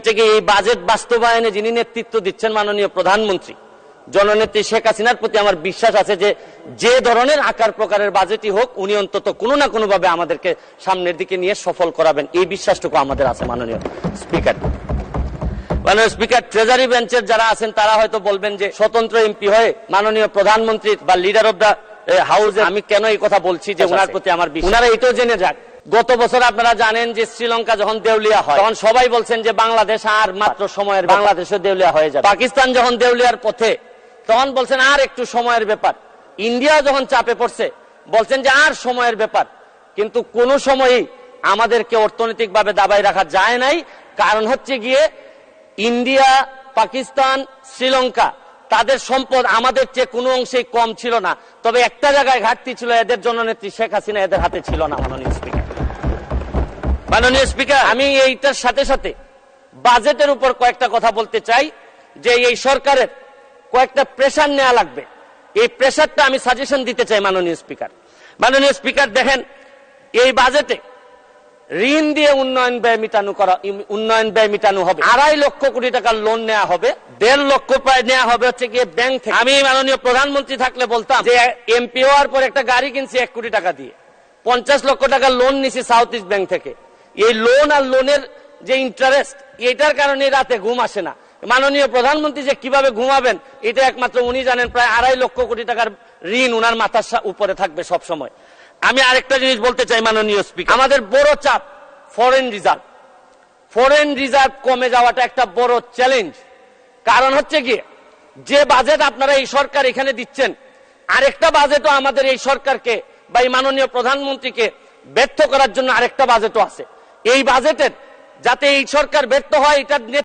হচ্ছে কি এই বাজেট বাস্তবায়নে যিনি নেতৃত্ব দিচ্ছেন মাননীয় প্রধানমন্ত্রী জননেত্রী শেখ হাসিনার প্রতি আমার বিশ্বাস আছে যে ধরনের আকার প্রকারের বাজেটই হোক উনি অন্তত কোনো না কোনো ভাবে আমাদেরকে সামনের দিকে নিয়ে সফল করাবেন, এই বিশ্বাসটুকু আমাদের আছে। মাননীয় স্পিকার, মাননীয় স্পিকার, ট্রেজারি বেঞ্চের যারা আছেন তারা হয়তো বলবেন যে স্বতন্ত্র এমপি হয়ে মাননীয় প্রধানমন্ত্রী বা লিডার অব দা হাউস, আমি কেন এই কথা বলছি যে ওনার প্রতি আমার বিশ্বাস, ওনারা এটাও জেনে যাক। গত বছর আপনারা জানেন যে শ্রীলঙ্কা যখন দেউলিয়া হয় তখন সবাই বলছেন যে বাংলাদেশ আর মাত্র সময়ের, বাংলাদেশও দেউলিয়া হয়ে যাবে। পাকিস্তান যখন দেউলিয়ার পথে তখন বলছেন আর একটু সময়ের ব্যাপার। ইন্ডিয়া যখন চাপে পড়ছে বলছেন যে আর সময়ের ব্যাপার। কিন্তু কোন সময়ই আমাদেরকে অর্থনৈতিকভাবে দাবায় রাখা যায় নাই। কারণ হচ্ছে গিয়ে ইন্ডিয়া, পাকিস্তান, শ্রীলঙ্কা তাদের সম্পদ আমাদের চেয়ে কোনো অংশেই কম ছিল না। তবে একটা জায়গায় ঘাটতি ছিল, এদের জননেত্রী শেখ হাসিনা এদের হাতে ছিল না। মাননীয় স্পিকার, মাননীয় স্পিকার, আমি এইটার সাথে সাথে বাজেটের উপর কয়েকটা কথা বলতে চাই যে এই সরকারের কয়েকটা প্রেসার নেওয়া লাগবে। এই প্রেসারটা আমি সাজেশন দিতে চাই মাননীয় স্পিকার। মাননীয় স্পিকার, দেখেন এই বাজেটে ঋণ দিয়ে উন্নয়ন ব্যয় মিটানো হবে। 2.5 লক্ষ কোটি টাকার লোন নেওয়া হবে, 1.5 লক্ষ প্রায় নেওয়া হবে হচ্ছে গিয়ে ব্যাংক থেকে। আমি মাননীয় প্রধানমন্ত্রী থাকলে বলতাম যে এমপি হওয়ার পর একটা গাড়ি কিনছি 1 কোটি টাকা দিয়ে, 50 লক্ষ টাকা লোন নিছি সাউথ ইস্ট ব্যাংক থেকে। এই লোন আর লোনের যে ইন্টারেস্ট, এটার কারণে রাতে ঘুম আসে না। মাননীয় প্রধানমন্ত্রী যে কিভাবে ঘুমাবেন এটা একমাত্র উনি জানেন। প্রায় 2.5 লক্ষ কোটি টাকার ঋণ উনার মাথার উপরে থাকবে সব সময়। আমি আরেকটা জিনিস বলতে চাই মাননীয় স্পিকার, আমাদের বড় চাপ ফরেন রিজার্ভ কমে যাওয়াটা একটা বড় চ্যালেঞ্জ। কারণ হচ্ছে গিয়ে যে বাজেট আপনারা এই সরকার এখানে দিচ্ছেন, আরেকটা বাজেটও আমাদের এই সরকারকে বা এই মাননীয় প্রধানমন্ত্রীকে ব্যর্থ করার জন্য আরেকটা বাজেটও আছে। এই বাজেটের যাতে এই সরকার ব্যর্থ হয়, এটা